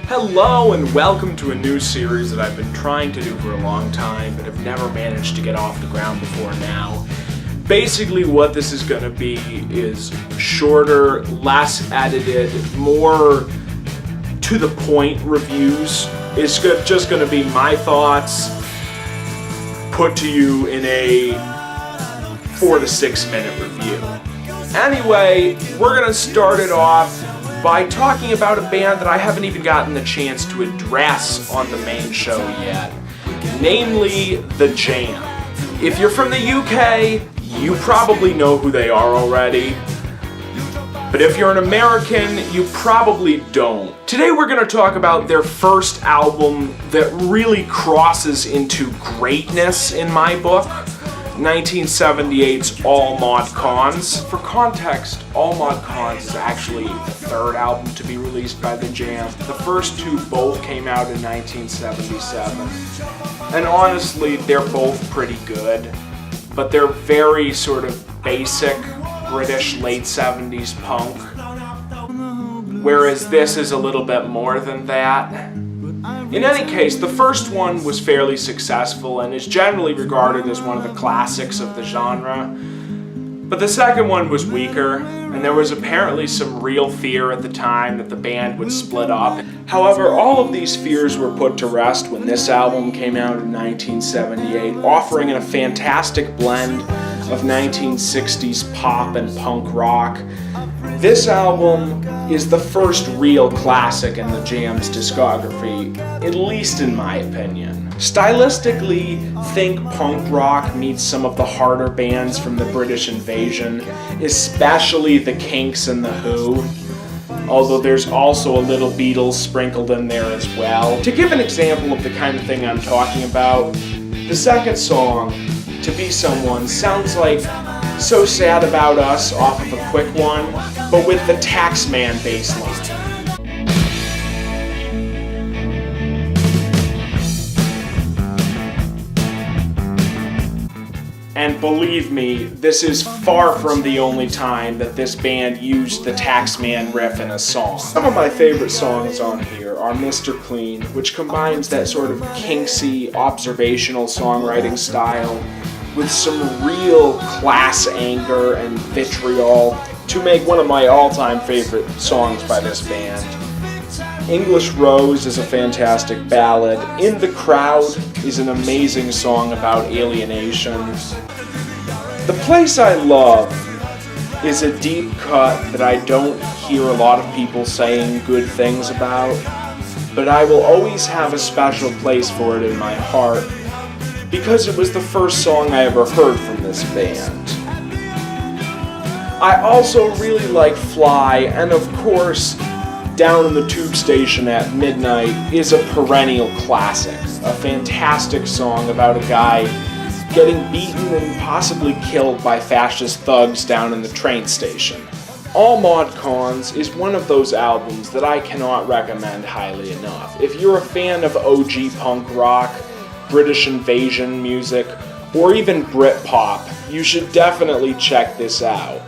Hello and welcome to a new series that I've been trying to do for a long time but have never managed to get off the ground before now. Basically what this is going to be is shorter, less edited, more to the point reviews. It's just going to be my thoughts put to you in a 4 to 6 minute review. Anyway, we're going to start it off by talking about a band that I haven't even gotten the chance to address on the main show yet, namely The Jam. If you're from the UK, you probably know who they are already, but if you're an American, you probably don't. Today we're going to talk about their first album that really crosses into greatness in my book, 1978's All Mod Cons. For context, All Mod Cons is actually the third album to be released by The Jam. The first two both came out in 1977. And honestly, they're both pretty good, but they're very sort of basic British late 70s punk, whereas this is a little bit more than that. In any case, the first one was fairly successful and is generally regarded as one of the classics of the genre. But the second one was weaker, and there was apparently some real fear at the time that the band would split up. However, all of these fears were put to rest when this album came out in 1978, offering a fantastic blend of 1960s pop and punk rock. This album is the first real classic in the Jam's discography, at least in my opinion. Stylistically, think punk rock meets some of the harder bands from the British Invasion, especially the Kinks and the Who, although there's also a little Beatles sprinkled in there as well. To give an example of the kind of thing I'm talking about, the second song, To Be Someone, sounds like So Sad About Us off of a Quick One, but with the Taxman bass line. And believe me, this is far from the only time that this band used the Taxman riff in a song. Some of my favorite songs on here are Mr. Clean, which combines that sort of Kinksy, observational songwriting style with some real class anger and vitriol to make one of my all-time favorite songs by this band. English Rose is a fantastic ballad. In the Crowd is an amazing song about alienation. The Place I Love is a deep cut that I don't hear a lot of people saying good things about, but I will always have a special place for it in my heart because it was the first song I ever heard from this band. I also really like Fly, and of course, Down in the Tube Station at Midnight is a perennial classic, a fantastic song about a guy getting beaten and possibly killed by fascist thugs down in the train station. All Mod Cons is one of those albums that I cannot recommend highly enough. If you're a fan of OG punk rock, British Invasion music, or even Britpop, you should definitely check this out.